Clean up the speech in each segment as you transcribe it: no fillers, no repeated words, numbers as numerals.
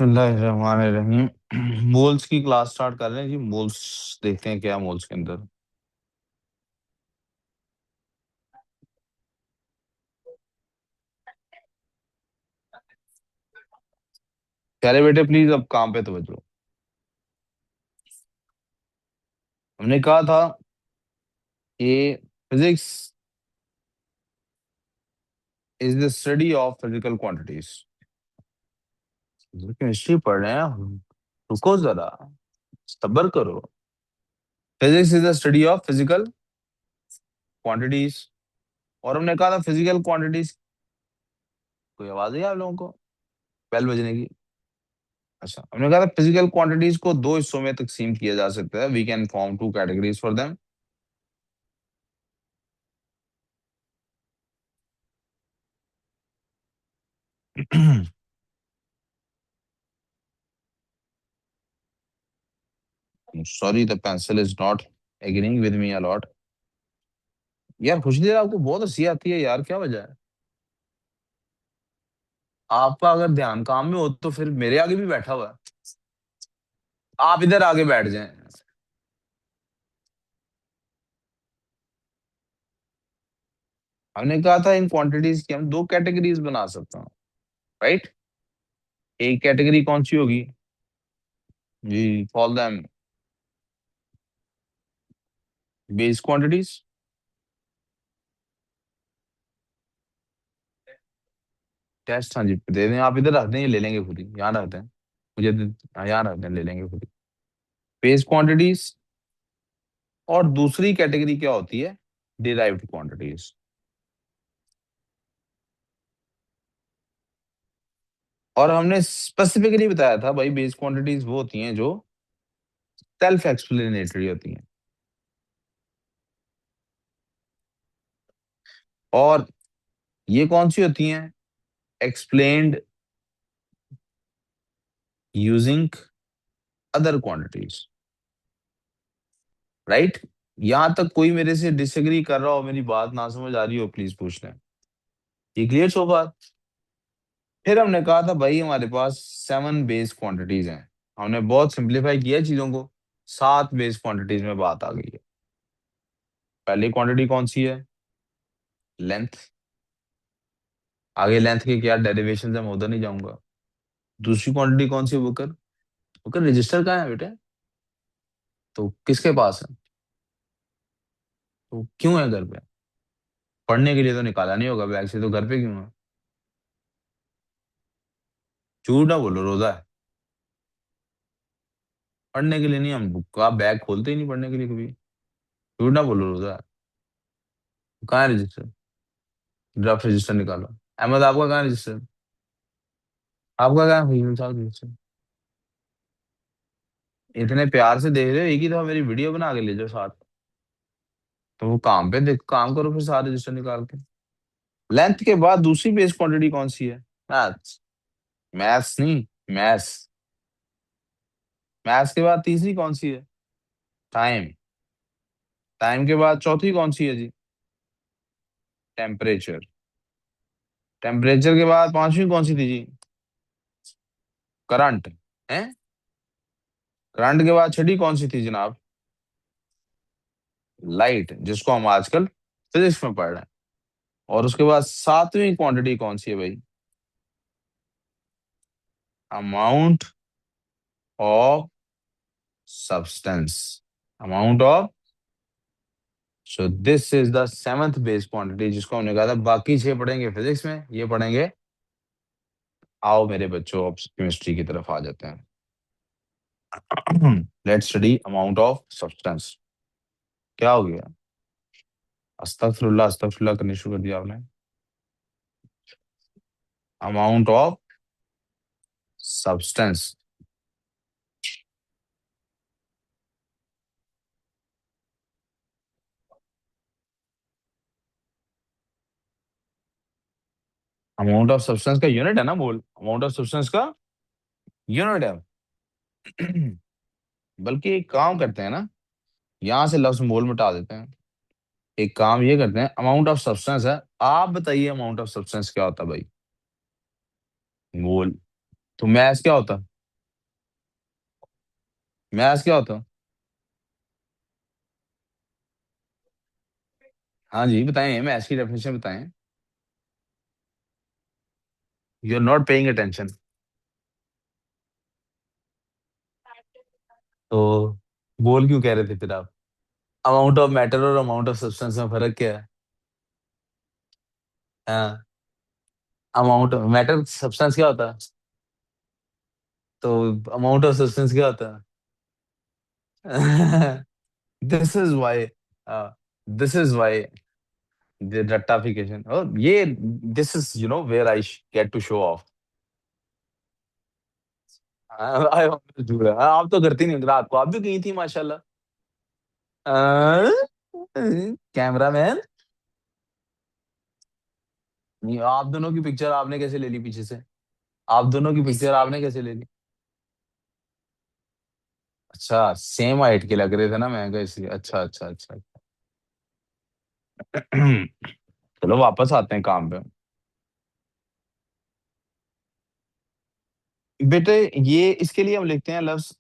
बिस्मिल्लाहिर्रहमानिर्रहीम। मोल्स की class start कर रहे हैं जी। मोल्स देखते हैं क्या मोल्स के अंदर। कह रहे बेटे प्लीज अब काम पे तवज्जो। हमने कहा था कि physics is the study of physical quantities. Chemistry पढ़ रहे हैं, रुको जरा, सब्र करो। Physics is the study of physical quantities. और हमने कहा था फिजिकल क्वांटिटीज। कोई आवाज है आप लोगों को? बेल बजने की। अच्छा, हमने कहा था फिजिकल क्वांटिटीज को दो हिस्सों में तकसीम किया जा सकता है। We can form two categories for them. Sorry, the pencil is not agreeing with me a lot. यार खुशली आपको बहुत हंसी आती है यार, क्या वजह है? आपका अगर ध्यान काम में हो तो फिर मेरे आगे भी बैठा हुआ है। आप इधर आगे बैठ जाएं। हमने कहा था इन क्वांटिटीज की हम दो कैटेगरीज बना सकते हैं, राइट? एक कैटेगरी कौन सी होगी? जी, call them base quantities. Test, हाँ जी दे दें। आप इधर रख दें, ये ले लेंगे खुद ही, यहाँ रख दें। हाँ, यहाँ रख दें, ले लेंगे खुद ही। Base quantities. और दूसरी कैटेगरी क्या होती है? Derived quantities. और हमने स्पेसिफिकली बताया था भाई, बेस क्वांटिटीज वो होती हैं जो सेल्फ एक्सप्लेनेटरी होती हैं। और ये कौन सी होती हैं? Explained using other quantities, right? यहां तक कोई मेरे से डिसएग्री कर रहा हो, मेरी बात ना समझ आ रही हो, प्लीज पूछ लें। ये क्लियर सो बात? फिर हमने कहा था भाई हमारे पास 7 बेस क्वांटिटीज हैं। हमने बहुत सिंप्लीफाई किया चीजों को। 7 बेस क्वांटिटीज में बात आ गई है। पहली क्वांटिटी कौन सी है? लेंथ। आगे लेंथ के क्या डेरिवेशन है मैं उधर नहीं जाऊंगा। दूसरी क्वांटिटी कौन सी है बुकर? बुकर रजिस्टर कहाँ है बेटे? तो किसके पास है? तो क्यों है घर पे? पढ़ने के लिए तो निकाला नहीं होगा बैग से, तो घर पे क्यों है? झूठ ना बोलो, रोजा है। पढ़ने के लिए नहीं, हम बुक का बैग खोलते ही नहीं पढ़ने के लिए कभी। झूठ ना बोलो, रोजा है। कहाँ है रजिस्टर? ड्राफ्ट रजिस्टर निकालो। अहमद आपका कहाँ है रजिस्टर? आपका कहाँ है फजल साहब रजिस्टर? इतने प्यार से देख रहे हो, एक ही तो मेरी वीडियो बना के ले जाओ साथ। तो वो काम पे देख, काम करो फिर सारे रजिस्टर निकाल के। लेंथ के बाद दूसरी बेस क्वांटिटी कौन सी है? मैथ्स। मैथ्स नहीं, मैथ्स। मैथ्स के बाद तीसरी कौन सी है? टाइम। टाइम के बाद चौथी कौन सी है जी? टेम्परेचर। टेम्परेचर के बाद पांचवी कौन सी थी जी? करंट है। करंट के बाद छठी कौन सी थी जनाब? लाइट, जिसको हम आजकल फिजिक्स में पढ़ रहे हैं। और उसके बाद सातवीं क्वांटिटी कौन सी है भाई? Amount of substance. Amount of. So this is the seventh base quantity, जिसको हमने कहा था बाकी 6 पढ़ेंगे फिजिक्स में, ये पढ़ेंगे। आओ मेरे बच्चों, अब केमिस्ट्री की तरफ आ जाते हैं। Let's study amount of substance. क्या हो गया? अस्तगफिरुल्लाह अस्तगफिरुल्लाह करनी शुरू कर दिया आपने। Amount of substance. Amount of substance का यूनिट है ना मोल। अमाउंट ऑफ सब्सटेंस का यूनिट है। बल्कि एक काम करते हैं ना, यहां से लफ्ज मोल मिटा देते हैं। एक काम ये करते हैं, अमाउंट ऑफ सब्सटेंस है, आप बताइए अमाउंट ऑफ सब्सटेंस क्या होता है भाई? मोल। तो मैथ क्या होता है? मैथ्स क्या होता है? हाँ जी बताएं, मैथ्स की डेफिनेशन बताएं। You are not paying attention. तो बोल क्यों कह रहे थे फिर आप? अमाउंट ऑफ मैटर और अमाउंट ऑफ सब्सटेंस में फर्क क्या है? हाँ। अमाउंट ऑफ मैटर सब्सटेंस क्या होता है? तो अमाउंट ऑफ सब्सटेंस क्या होता है? This is why, this is why the रट्टाफिकेशन, और ये this is where I get to show off. आप तो करती नहीं, रात को आप भी गई थी माशाल्लाह। Camera man. नहीं, आप दोनों की पिक्चर आपने कैसे ले ली पीछे से? आप दोनों की पिक्चर आपने कैसे ले ली? अच्छा, सेम हाइट के लग रहे थे ना, मैं कहा इसलिए। अच्छा अच्छा अच्छा। चलो वापस आते हैं काम पे। बेटे, ये इसके लिए हम लिखते हैं लफ्ज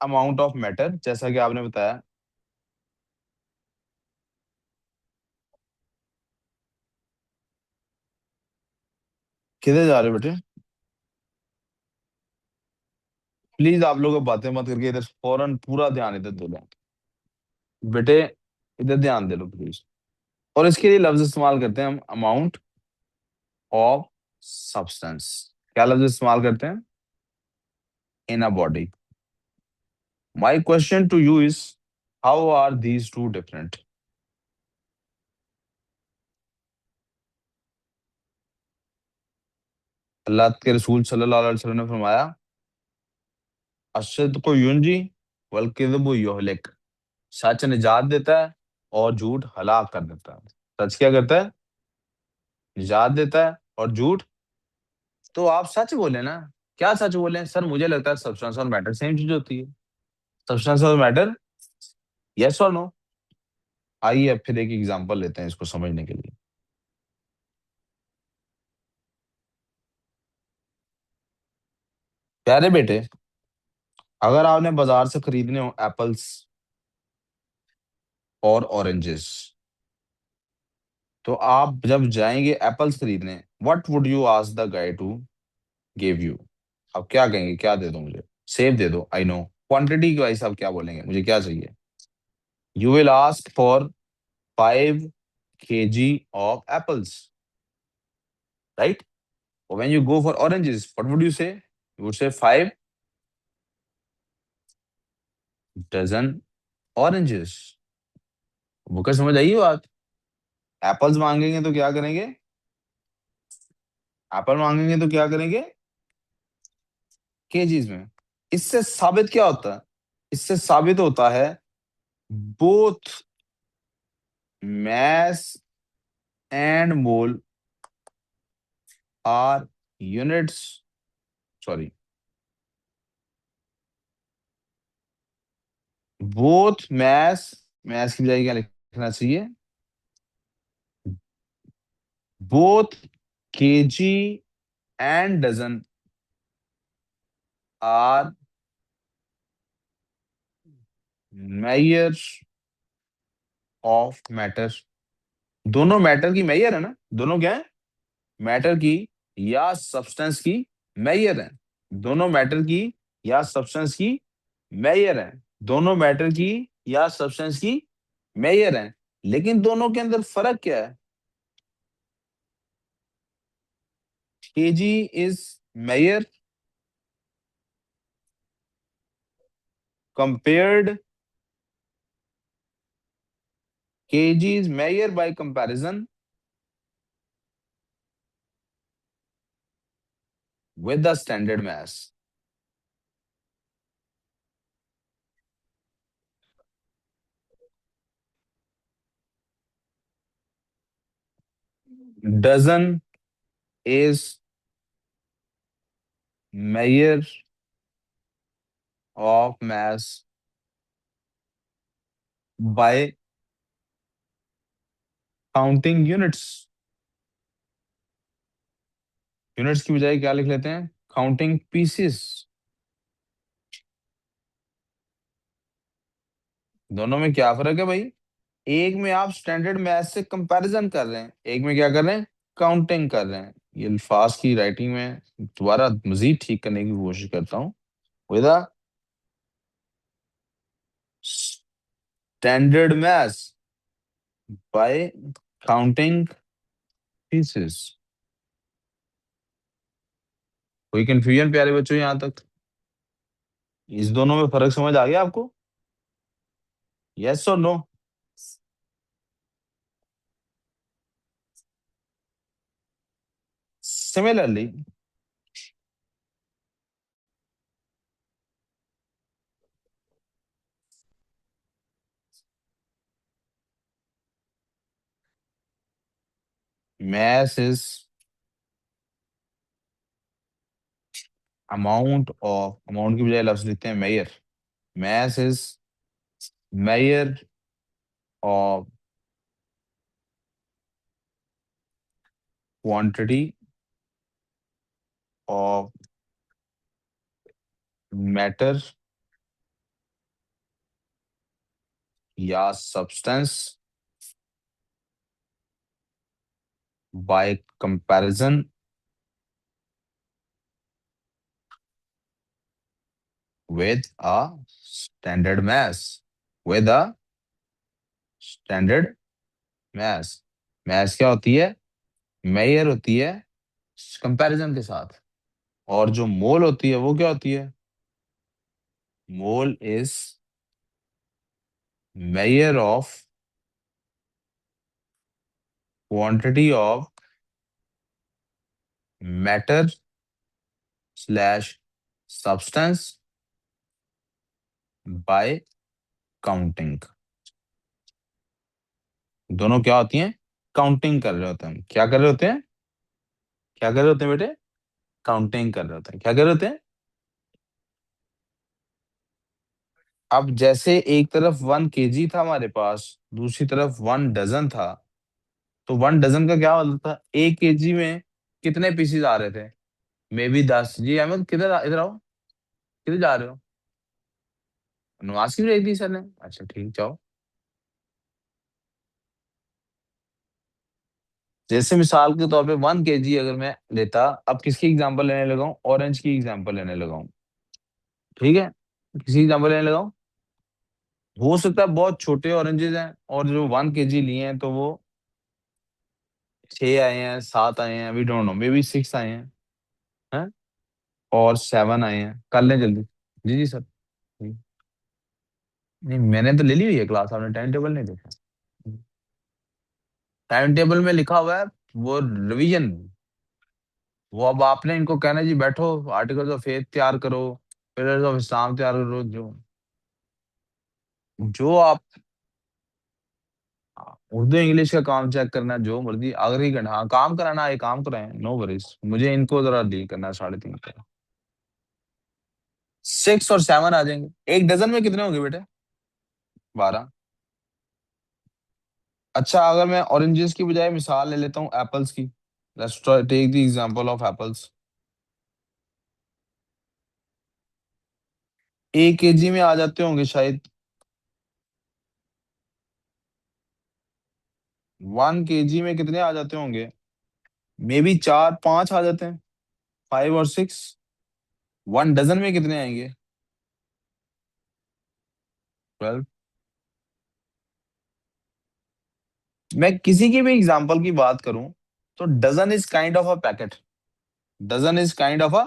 अमाउंट ऑफ मैटर, जैसा कि आपने बताया। किधर जा रहे हो बेटे? प्लीज आप लोग अब बातें मत करके इधर फौरन पूरा ध्यान इधर दे लो। बेटे, इधर ध्यान दे लो प्लीज। और इसके लिए लफ्ज इस्तेमाल करते हैं हम, अमाउंट ऑफ सब्सटेंस। क्या लफ्ज इस्तेमाल करते हैं? In a body. My question to you is, how are these two different? Allah के रसूल सल्लल्लाहु अलैहि वसल्लम ने फरमाया, अशद को यूंजी वल किज़्बु युहलिक। सच निजात देता है और झूठ हलाक कर देता है। सच क्या करता है? निजात देता है और झूठ। तो आप सच बोले ना। क्या सच बोले सर? मुझे लगता है सब्सटेंस और मैटर सेम चीज होती है। सब्सटेंस और मैटर, यस और नो? आइए अब फिर एक एग्जांपल लेते हैं इसको समझने के लिए। प्यारे बेटे, अगर आपने बाजार से खरीदने हो एप्पल्स और ऑरेंजेस, तो आप जब जाएंगे एप्पल्स खरीदने, what would you ask the guy to give you? आप क्या कहेंगे, क्या दे दो मुझे? सेब दे दो, आई नो। क्वांटिटी के वाइज आप क्या बोलेंगे, मुझे क्या चाहिए? You will ask for 5 kg of apples, right? When you go for oranges, what would you say? You would say 5 dozen oranges. Booker समझ आई ये बात? एप्पल्स मांगेंगे तो क्या करेंगे? एप्पल मांगेंगे तो क्या करेंगे? केजीज में। इससे साबित क्या होता है? इससे साबित होता है both mass and mole are units, sorry, both mass की बजाय क्या लिखना चाहिए? both kg and dozen are measure of matter। दोनों मैटर की मेजर है ना? दोनों क्या है? मैटर की या सब्सटेंस की मेजर है। दोनों मैटर की या सब्सटेंस की मेजर है। दोनों मैटर की या सब्सटेंस की मेजर है। लेकिन दोनों के अंदर फर्क क्या है? KG is measure compared, kg is measured by comparison with the standard mass। dozen is measure of mass by counting units। Units की बजाय क्या लिख लेते हैं? Counting pieces. दोनों में क्या फर्क है भाई? एक में आप स्टैंडर्ड मैथ से कंपैरिजन कर रहे हैं, एक में क्या कर रहे हैं? काउंटिंग कर रहे हैं। ये अल्फाज की राइटिंग में दोबारा मजीद ठीक करने की कोशिश करता हूँ। With standard maths by counting pieces. कोई कंफ्यूजन प्यारे बच्चों यहाँ तक? इस दोनों में फर्क समझ आ गया आपको? यस और no? Similarly, mass is amount की बजाय लफ्ज लिखते हैं measure. mass is measure of quantity of matter या substance by comparison with a standard mass, with a standard mass। mass क्या होती है? मेयर होती है कंपैरिजन के साथ। और जो मोल होती है वो क्या होती है? Mole is mayor of quantity of matter slash substance by counting. दोनों क्या होती हैं? काउंटिंग कर रहे होते हैं। क्या कर रहे होते हैं? क्या कर रहे होते हैं बेटे? काउंटिंग कर रहे होते हैं। क्या कर रहे होते हैं? अब जैसे एक तरफ 1 kg था हमारे पास, दूसरी तरफ 1 डजन था, तो 1 डजन का क्या मतलब था? 1 kg में कितने पीसेज आ रहे थे? May be 10। जी अहमद, इधर आओ। किधर जा रहे हो? नमाज की ब्रेक दी सर ने? अच्छा ठीक, जाओ। जैसे मिसाल के तौर पे 1 kg अगर मैं लेता, अब किसकी एग्जांपल लेने लगा हूँ? ऑरेंज की एग्जांपल लेने लगा हूँ। ठीक है, किसी एग्जांपल लेने लगा हूँ। हो सकता है बहुत छोटे ऑरेंजेस हैं, और जो 1 kg लिए हैं तो वो 6 आए हैं, 7 आए हैं, we don't know, maybe 6 आए हैं, और 7 आए हैं। कर लें जल्दी। जी जी सर। नहीं, मैंने तो ले ली हुई है क्लास, आपने टाइम टेबल नहीं देखा? टाइम टेबल में लिखा हुआ है वो रिवीजन। वो अब आपने इनको कहना है, जी बैठो आर्टिकल्स ऑफ फेथ तैयार करो, पिलर्स ऑफ इस्लाम तैयार करो। जो जो आप उर्दू इंग्लिश का काम चेक करना है, जो मर्जी आखिरी घंटा, हाँ काम कराना है काम कराएं, नो वरीज। मुझे इनको जरा डील करना है 3:30 का। 6 और 7 आ जाएंगे। 1 डजन में कितने होंगे बेटे? 12। अच्छा, अगर मैं ऑरेंजेस की बजाय मिसाल ले लेता हूँ एप्पल्स की। Let's take the example of apples. 1 kg में आ जाते होंगे शायद। 1 kg में कितने आ जाते होंगे? मे बी 4-5 आ जाते हैं, 5 और 6। 1 डजन में कितने आएंगे? 12। मैं किसी की भी एग्जांपल की बात करूं, तो dozen is kind of a packet. Dozen is kind of a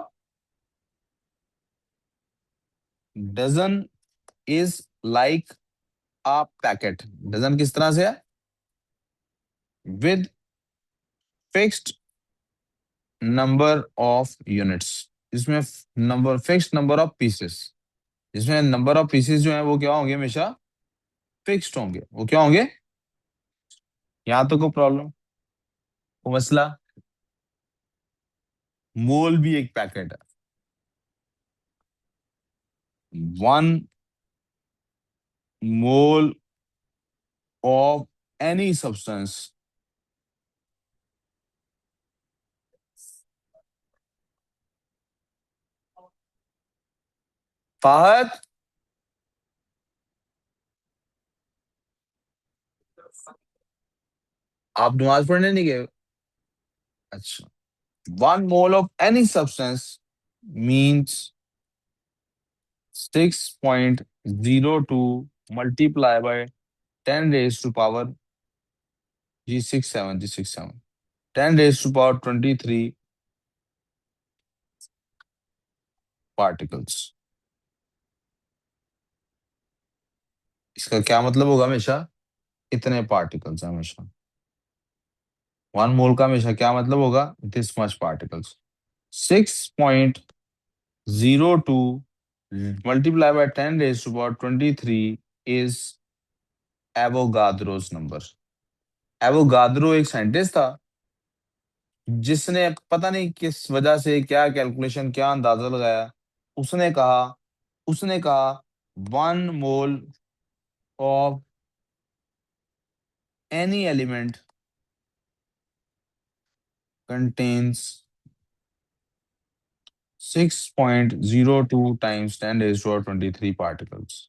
dozen is like a packet. Dozen किस तरह से है? With fixed number of units. इसमें number fixed number of pieces. इसमें नंबर ऑफ पीसेस जो है वो क्या होंगे? हमेशा फिक्स्ड होंगे। वो क्या होंगे? यहाँ तो कोई प्रॉब्लम, कोई मसला? मोल भी एक पैकेट है। 1 mole of any substance. Fahad, आप नमाज पढ़ने नहीं गए? अच्छा। 1 mole of any substance means 6.02 multiply by 10 raised to power G67 10 raised to power 23 particles। इसका क्या मतलब होगा हमेशा? इतने पार्टिकल्स हमेशा। 1 मोल का हमेशा क्या मतलब होगा? This much particles. 6.02 multiplied by 10 raised to power 23 is Avogadro's number. Avogadro एक साइंटिस्ट था जिसने पता नहीं किस वजह से क्या कैलकुलेशन क्या अंदाजा लगाया। उसने कहा उसने कहा 1 mole of any element contains 6.02 times 10 raised to power 23 particles.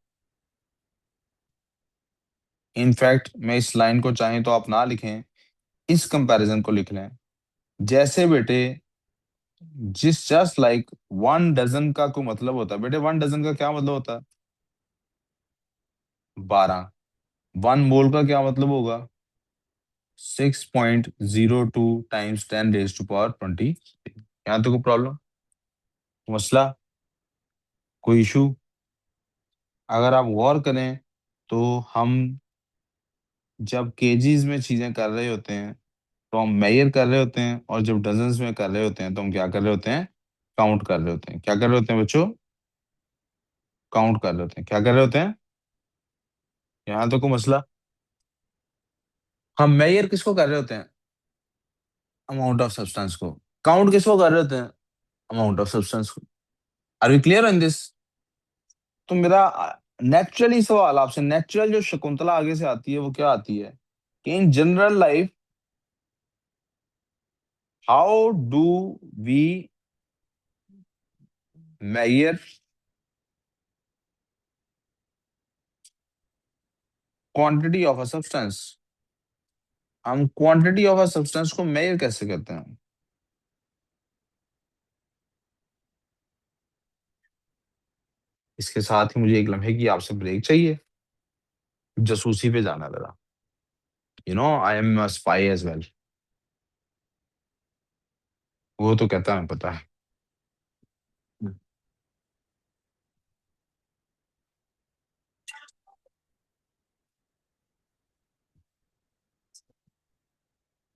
In fact मैं इस लाइन को चाहें तो आप ना लिखें, इस कंपैरिजन को लिख लें। जैसे बेटे, जिस जस्ट लाइक 1 डजन का कोई मतलब होता है बेटे, 1 डजन का क्या मतलब होता है? 12। 1 मोल का क्या मतलब होगा? 6.02 टाइम्स 10 raised to power 20। यहाँ तो कोई प्रॉब्लम, मसला, कोई इशू? अगर आप गौर करें तो हम जब केजीज में चीजें कर रहे होते हैं तो हम मेजर कर रहे होते हैं, और जब डजन्स में कर रहे होते हैं तो हम क्या कर रहे होते हैं? काउंट कर रहे होते हैं। क्या कर रहे होते हैं बच्चों? काउंट कर रहे होते हैं। क्या कर रहे होते हैं? यहाँ तो कोई मसला। हम मेजर किसको कर रहे होते हैं? अमाउंट ऑफ सब्सटेंस को। काउंट किसको कर रहे होते हैं? अमाउंट ऑफ सब्सटेंस को। Are we clear in this? तो मेरा नेचुरली सवाल आपसे, नेचुरल जो शकुंतला आगे से आती है वो क्या आती है कि in general life how do we measure quantity of a substance? हम क्वांटिटी ऑफ अ सब्सटेंस को मेजर कैसे करते हैं? इसके साथ ही मुझे एक लम्हे की आपसे ब्रेक चाहिए, जासूसी पे जाना जरा। I am a spy as well. वो तो कहता है, पता है।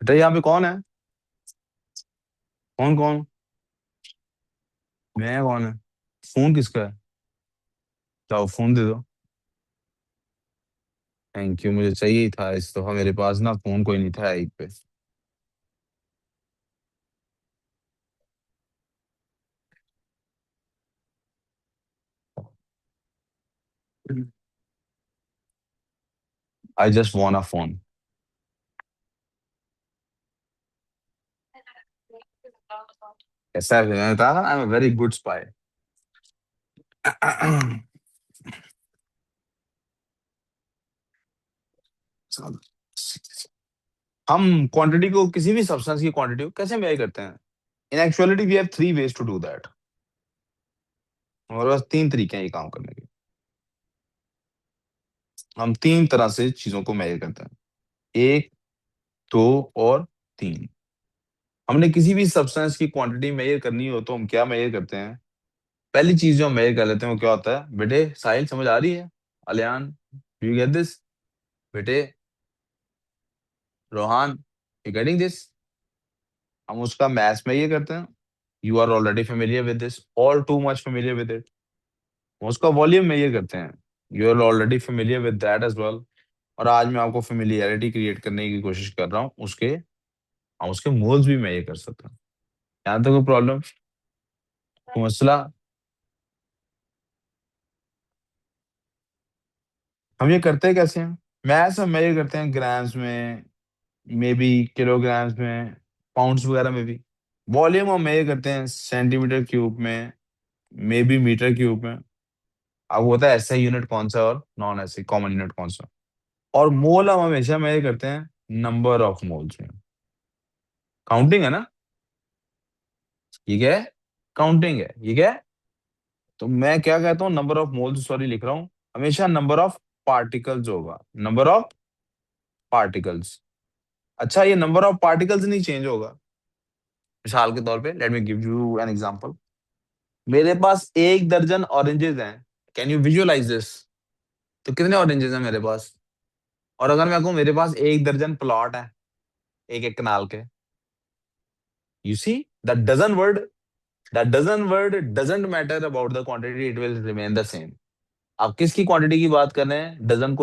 बेटा यहाँ पे कौन है? कौन कौन? मैं कौन है? फोन किसका है? जाओ फोन दे दो। थैंक यू, मुझे चाहिए ही था इस दफा, मेरे पास ना फोन कोई नहीं था एक पे। I just want a phone. ऐसा है, मैंने कहा आई am a very good spy. हम क्वांटिटी को, किसी भी सब्सटेंस की क्वांटिटी को कैसे मेजर करते हैं? In actuality we have 3 ways to do that. हमारे पास 3 तरीके हैं ये काम करने के। हम 3 तरह से चीजों को मेजर करते हैं। 1, 2 और 3। हमने किसी भी सब्सटेंस की क्वांटिटी मेजर करनी हो तो हम क्या मेजर करते हैं? पहली चीज जो हम मेजर कर लेते हैं वो क्या होता है बेटे? साहिल समझ आ रही है? अलियान, यू गेट दिस? बेटे, रोहान, यू गेटिंग दिस? हम उसका मैथ मेजर करते हैं। You are already familiar with this, all too much familiar with it. उसका वॉल्यूम मेजर करते हैं। You are already familiar with that as well. और आज मैं आपको फेमिलियरिटी क्रिएट करने की कोशिश कर रहा हूँ उसके, हम उसके मोल्स भी मेजर कर सकते हैं। यहाँ तक कोई प्रॉब्लम, कोई मसला? हम ये करते कैसे हैं? मैथ्स हम मेजर करते हैं ग्राम्स में, मे बी किलोग्राम्स में, पाउंड्स वगैरह में भी। वॉल्यूम हम मेजर करते हैं सेंटीमीटर क्यूब में, मे बी मीटर क्यूब में। अब होता है ऐसा यूनिट कौन सा और नॉन ऐसे कॉमन यूनिट कौन सा। और मोल हम हमेशा मेजर करते हैं नंबर ऑफ मोल्स में। काउंटिंग है ना? ये क्या है? काउंटिंग है, ये क्या है? तो मैं क्या कहता हूँ, नंबर ऑफ मोल्स, सॉरी लिख रहा हूँ, हमेशा नंबर ऑफ पार्टिकल्स होगा, नंबर ऑफ पार्टिकल्स। अच्छा, ये नंबर ऑफ पार्टिकल्स नहीं चेंज होगा। मिसाल के तौर पे, let me give you an example. मेरे पास 1 दर्जन ऑरेंजेस हैं। Can you visualise this? तो कितने ऑरेंजेस हैं मेरे पास? और अगर मैं कहूँ मेरे पास 1 दर्जन प्लॉट है, एक एक कनाल के। You see, that dozen word, that dozen word doesn't matter about the quantity, it will remain the same. आप किसकी क्वांटिटी की बात कर रहे हैं? डजन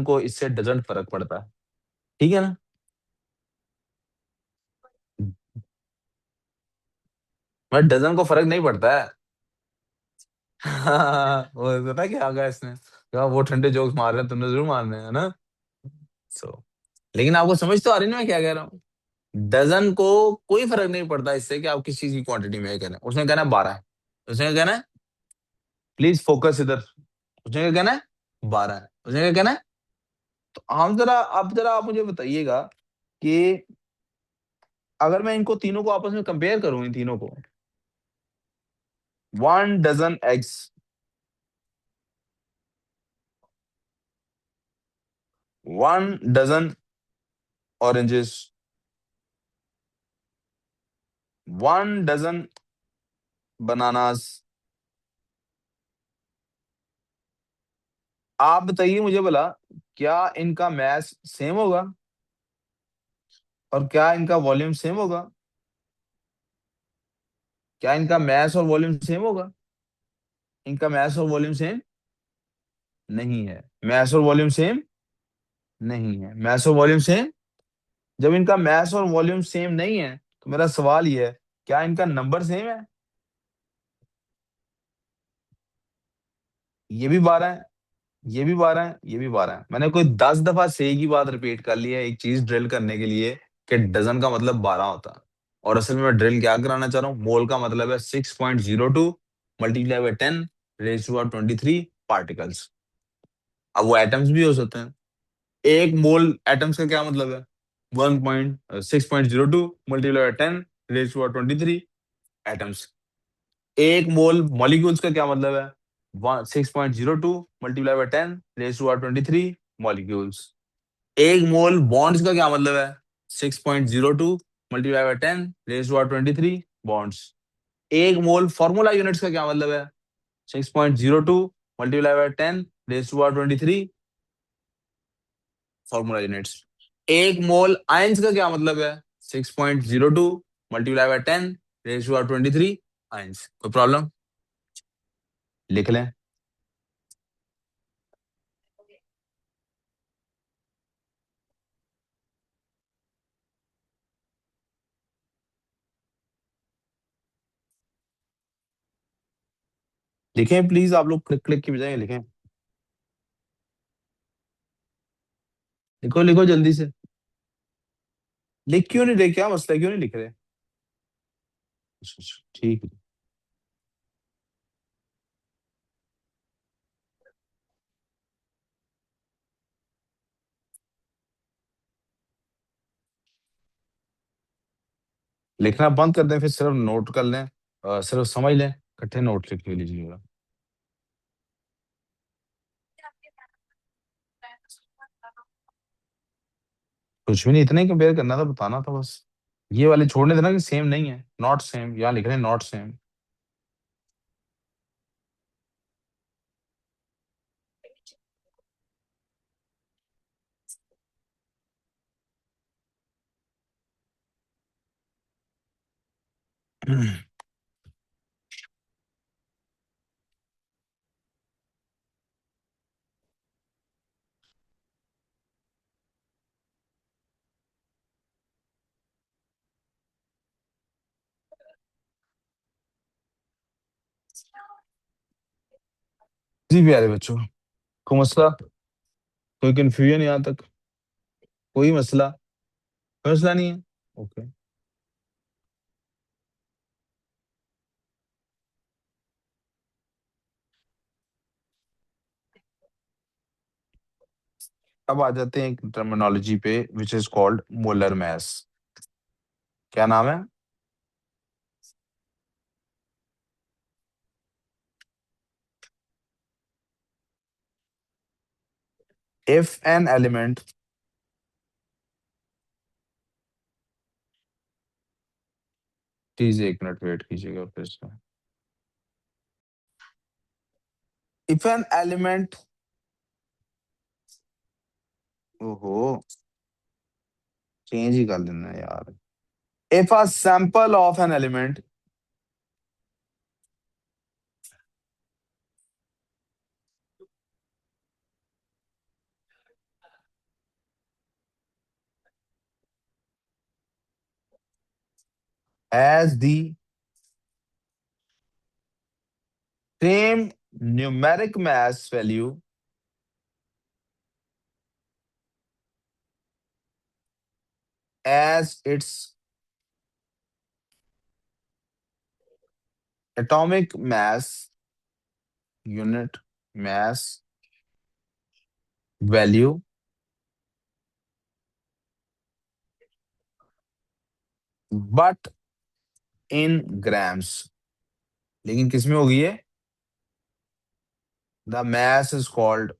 को इससे डजंट फर्क पड़ता है। ठीक है ना? बट डजन को फर्क नहीं पड़ता है। वो पता है क्या आ गया इसने कहा, वो ठंडे जोक्स मार रहे हैं, तुमने जरूर मारने हैं, है ना? सो लेकिन आपको समझ तो आ रही है ना मैं क्या कह रहा हूँ? डजन को कोई फर्क नहीं पड़ता इससे कि आप किस चीज की क्वांटिटी में कह रहे हैं। उसने कहना है 12 है, उसने क्या कहना है? प्लीज फोकस इधर। उसने क्या कहना है? 12 है, उसने क्या कहना है? तो आप मुझे बताइएगा कि अगर मैं इनको तीनों को आपस में कंपेयर करूं, इन तीनों को, 1 dozen eggs, 1 dozen oranges, 1 dozen bananas, आप बताइए मुझे भला, क्या इनका मैथ सेम होगा? और क्या इनका वॉल्यूम सेम होगा? क्या इनका मैथ और वॉल्यूम सेम होगा? इनका मैथ और वॉल्यूम सेम नहीं है। मैथ और वॉल्यूम सेम नहीं है। मैथ और वॉल्यूम सेम, जब इनका मैथ और वॉल्यूम सेम नहीं है, तो मेरा सवाल ये है, क्या इनका नंबर सेम है? ये भी 12 है, ये भी 12 है, ये भी 12 है। मैंने कोई 10 दफा से एक ही बात रिपीट कर ली है, एक चीज ड्रिल करने के लिए, कि डजन का मतलब 12 होता है। और असल में मैं ड्रिल क्या कराना चाह रहा हूँ, मोल का मतलब है 6.02 multiply by 10 raise to power 23 particles. अब वो एटम्स भी हो सकते हैं। एक मोल एटम्स का क्या मतलब है? 1.6.02 multiply by 10 raise to power 23 atoms. एक मोल मॉलिक्यूल्स का क्या मतलब है? 6.02 multiply by 10 raise to power 23 molecules. एक मोल बॉन्ड्स का क्या मतलब है? 6.02 multiply by 10 raise to power 23 bonds. एक मोल फॉर्मूला यूनिट्स का क्या मतलब है? 6.02 multiply by 10 raise to power 23 formula units. एक मोल आयंस का क्या मतलब है? 6.02 multiply by 10 raise to power 23 ions. कोई प्रॉब्लम? लिख लें। लिखें प्लीज, आप लोग क्लिक क्लिक की बजाय लिखें। लिखो लिखो जल्दी से। लिख क्यों नहीं रहे? क्या मसला है, क्यों नहीं लिख रहे? अच्छा, अच्छा, ठीक है। लिखना बंद कर दें, फिर सिर्फ नोट कर लें, सिर्फ समझ लें, इकट्ठे नोट लिख लीजिएगा। कुछ भी नहीं, इतना ही कंपेयर करना था, बताना था बस। ये वाले छोड़ने देना कि सेम नहीं है, नॉट सेम, यहाँ लिख रहे हैं नॉट सेम। जी प्यारे बच्चों, कोई मसला, कोई कंफ्यूजन यहाँ तक? कोई मसला? कोई मसला नहीं है। ओके। अब आ जाते हैं एक टर्मिनोलॉजी पे which is called molar mass. क्या नाम है? इफ एन एलिमेंट, प्लीज एक मिनट वेट कीजिएगा फिर से। इफ एन एलिमेंट, ओहो, चेंज ही कर देना यार। If a sample of an element has the same numeric mass value as its atomic mass unit mass value, but in grams। लेकिन किसमें होगी ये? The mass is called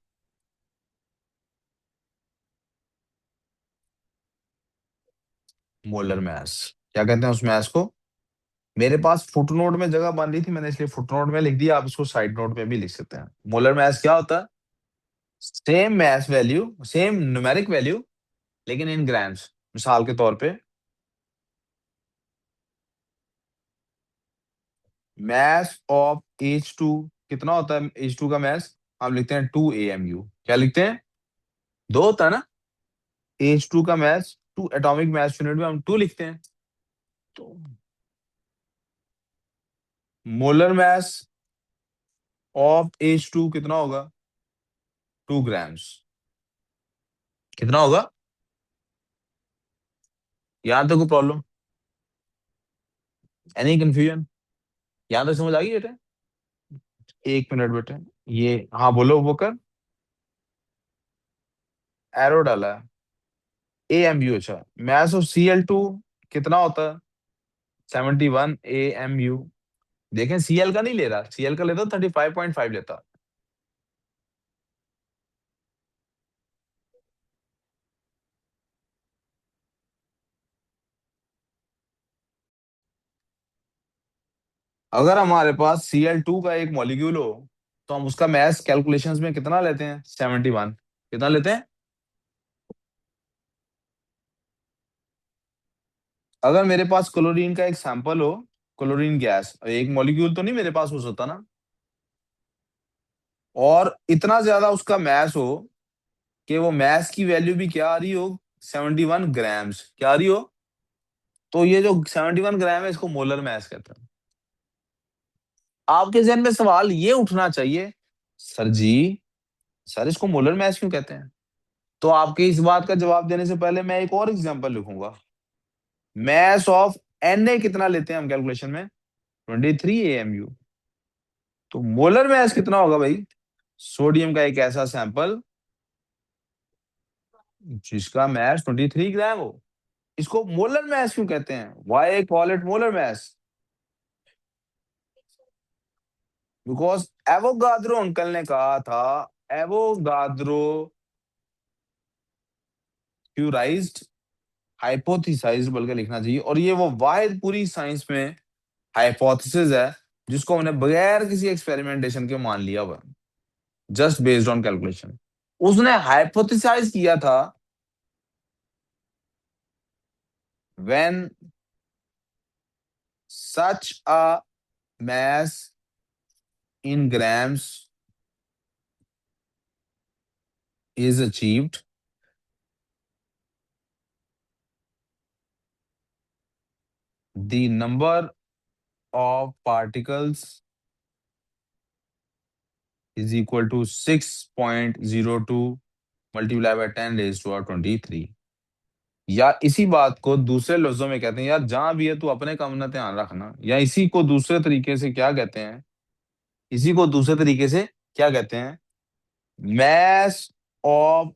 molar mass। क्या कहते हैं उस mass को? मेरे पास फुटनोट में जगह बन रही थी, मैंने इसलिए फुटनोट में लिख दिया, आप इसको साइड नोट में भी लिख सकते हैं। मोलर mass क्या होता है? Same mass value, same numeric value, लेकिन इन ग्राम्स। मिसाल के तौर पे मैथ ऑफ H2 कितना होता है? H2 का मैथ हम लिखते हैं 2 AMU। क्या लिखते हैं? दो होता है ना। H2 का mass, two atomic mass unit में हम 2 लिखते हैं। तो मोलर मैथ ऑफ H2 कितना होगा? 2 ग्राम्स। कितना होगा? यहाँ तक कोई प्रॉब्लम? Any confusion? यहाँ तक समझ आ गई बेटे? एक मिनट बेटे। ये हाँ बोलो वो कर। एरो डाला है। AMU, अच्छा। मैथ ऑफ Cl2 कितना होता है? 71 AMU। देखें Cl का नहीं ले रहा, Cl का लेता 35.5 लेता। अगर हमारे पास Cl2 का एक मॉलिक्यूल हो, तो हम उसका मैथ कैलकुलेशंस में कितना लेते हैं? 71। कितना लेते हैं? अगर मेरे पास क्लोरीन का एक सैंपल हो, क्लोरीन गैस, एक मॉलिक्यूल तो नहीं मेरे पास हो सकता ना, और इतना ज्यादा उसका मैथ हो कि वो मैथ की वैल्यू भी क्या आ रही हो? 71 ग्राम्स क्या आ रही हो? तो ये जो 71 ग्राम है, इसको मोलर मैथ कहते हैं। आपके जहन में सवाल ये उठना चाहिए, सर जी, सर इसको मोलर मैथ क्यों कहते हैं? तो आपके इस बात का जवाब देने से पहले मैं एक और एग्जांपल लिखूंगा। मैथ ऑफ Na कितना लेते हैं हम कैलकुलेशन में? 23 AMU। तो मोलर मैथ कितना होगा भाई? सोडियम का एक ऐसा सैंपल जिसका मैथ 23 ग्राम हो, इसको मोलर मैथ क्यों कहते हैं? Why call it molar mass? Because Avogadro uncle ने कहा था, एवोगाद्रो थ्योराइज्ड, हाइपोथेसाइज्ड बल्कि लिखना चाहिए, और ये वो वाहिद पूरी साइंस में हाइपोथेसिस है जिसको हमने बगैर किसी एक्सपेरिमेंटेशन के मान लिया हुआ, जस्ट बेस्ड ऑन कैलकुलेशन। उसने हाइपोथेसाइज किया था when such a mass in grams is achieved, the number of particles is equal to 6.02 multiplied by 10 raised to our 23। या इसी बात को दूसरे लफ्जों में कहते हैं, यार जहां भी है तू अपने काम ना ध्यान रखना, या इसी को दूसरे तरीके से क्या कहते हैं? इसी को दूसरे तरीके से क्या कहते हैं? Math of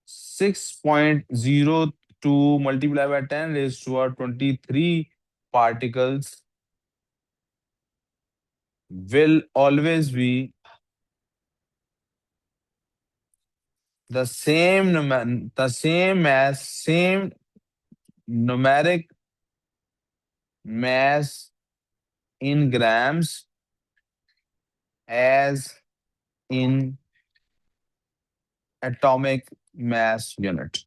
6.02 multiplied by 10 raised to 23 particles will always be the same mass, same numeric mass in grams as in atomic mass unit.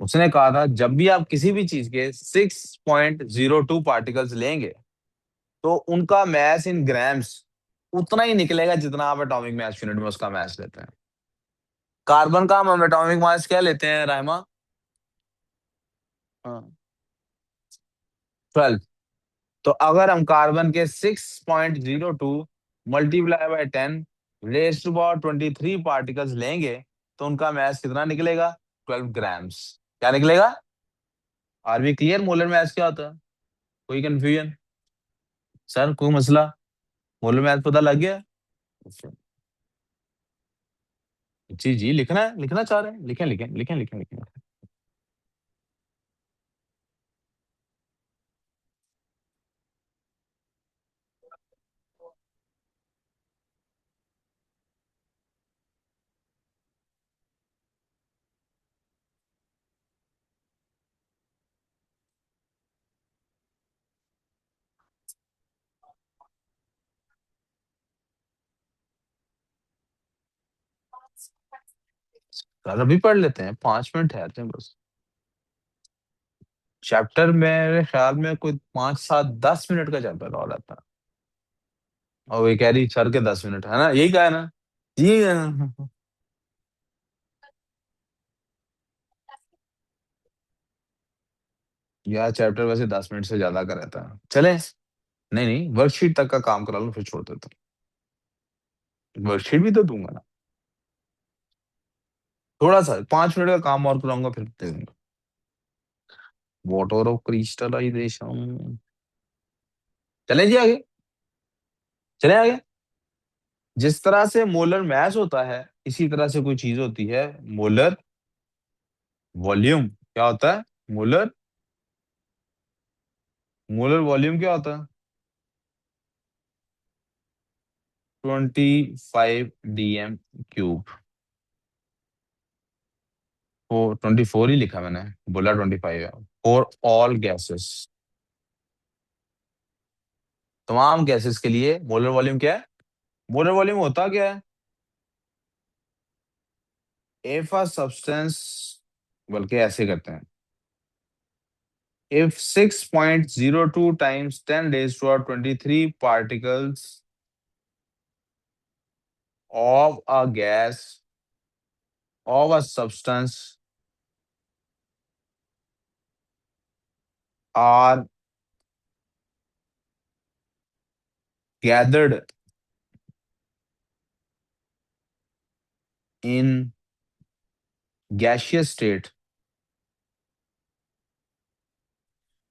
उसने कहा था जब भी आप किसी भी चीज के 6.02 पार्टिकल्स लेंगे तो उनका मैस इन ग्राम्स उतना ही निकलेगा जितना आप एटॉमिक मास यूनिट में उसका मैस लेते हैं। कार्बन का हम एटॉमिक मास क्या लेते हैं रायमा? हाँ, 12। तो अगर हम कार्बन के 6.02 multiply by 10 raise to power 23 particles लेंगे तो उनका मैस कितना निकलेगा? 12 ग्राम्स। क्या निकलेगा? Are we clear molar mass क्या होता है? कोई कंफ्यूजन? सर कोई मसला? मोलर मैथ पता लग गया? अच्छा। जी जी, लिखना है, लिखना चाह रहे हैं, लिखें लिखें लिखें लिखें लिखें। सर अभी पढ़ लेते हैं, 5 मिनट ठहरते हैं बस। चैप्टर मेरे ख्याल में कोई 5 7 10 मिनट का चैप्टर और रहता है। और वो कह रही सर के 10 मिनट है ना, यही कहा है ना? यही है ना? यह चैप्टर वैसे 10 मिनट से ज्यादा का रहता है, चले। नहीं नहीं, वर्कशीट तक का काम करा लो फिर छोड़ देता हूँ, वर्कशीट भी तो दूंगा ना। थोड़ा सा 5 मिनट का काम और कराऊंगा फिर दे दूंगा। Water of crystallisation. चले जी आगे, चले आगे। जिस तरह से मोलर मैस होता है इसी तरह से कोई चीज होती है मोलर वॉल्यूम। क्या होता है? मोलर मोलर वॉल्यूम क्या होता है? 25 dm³ वो 24 ही लिखा मैंने, बोला 25 है। फॉर ऑल गैसेस, तमाम गैसेस के लिए मोलर वॉल्यूम क्या है? मोलर वॉल्यूम होता क्या है? इफ अ सब्सटेंस, बल्कि ऐसे करते हैं, if 6.02 times 10 raised to 23 particles of a gas of a substance are gathered in gaseous state,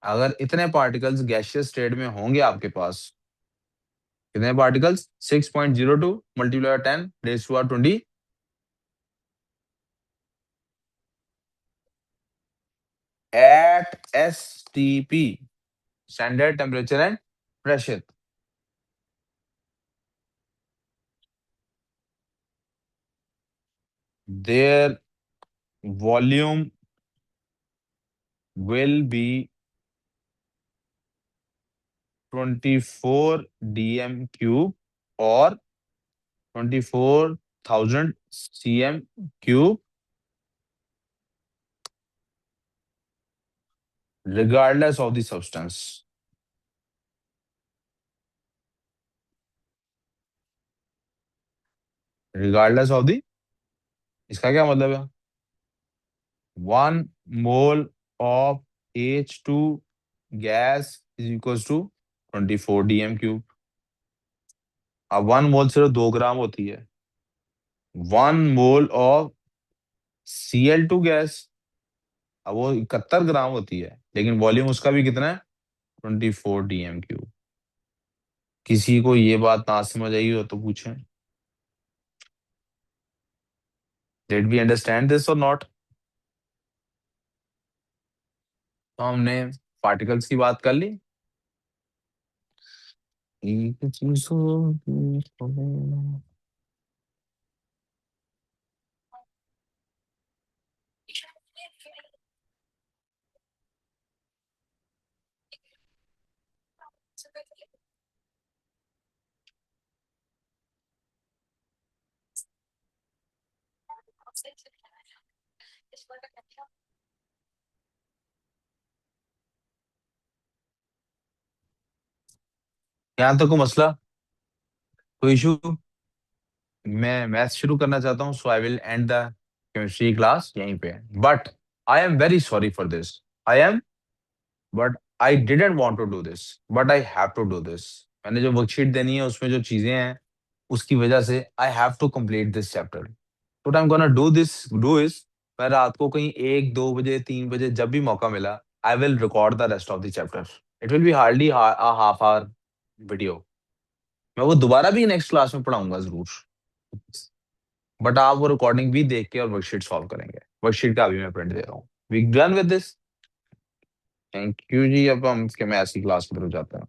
अगर इतने पार्टिकल्स गैसियस स्टेट में होंगे आपके पास, कितने particles? 6.02 multiply 10 raise to 20 at STP, standard temperature and pressure, their volume will be 24 dm³ or 24,000 cm³ regardless of the substance। regardless of the, इसका क्या मतलब है? 1 mole of H2 gas is equals to 24 dm³। अब 1 मोल सिर्फ 2 ग्राम होती है। 1 mole of Cl2 gas, अब वो 71 ग्राम होती है, लेकिन वॉल्यूम उसका भी कितना है? 24 dm³। किसी को ये बात ना समझ आई हो तो पूछें। डिड वी अंडरस्टैंड दिस और नॉट? तो हमने पार्टिकल्स की बात कर ली। एक चीजों की खबर- यहाँ तक को मसला, कोई इशू? मैं मैथ शुरू करना चाहता हूँ, so I will end the chemistry class यहीं पे। But I am very sorry for this. I am, but I didn't want to do this, but I have to do this. मैंने जो worksheet देनी है उसमें जो चीजें हैं, उसकी वजह से I have to complete this chapter. What I am gonna do this do is, मैं रात को कहीं 1 2 बजे 3 बजे जब भी मौका मिला, I will record the rest of the chapter. It will be hardly half hour video. मैं वो दोबारा भी नेक्स्ट क्लास में पढ़ाऊंगा जरूर, बट आप वो रिकॉर्डिंग भी देख के और वर्कशीट सॉल्व करेंगे। वर्कशीट का अभी मैं प्रिंट दे रहा हूँ। We done with this. Thank you जी। अब हम इसके मैथ्स की क्लास की तरफ जाते हैं।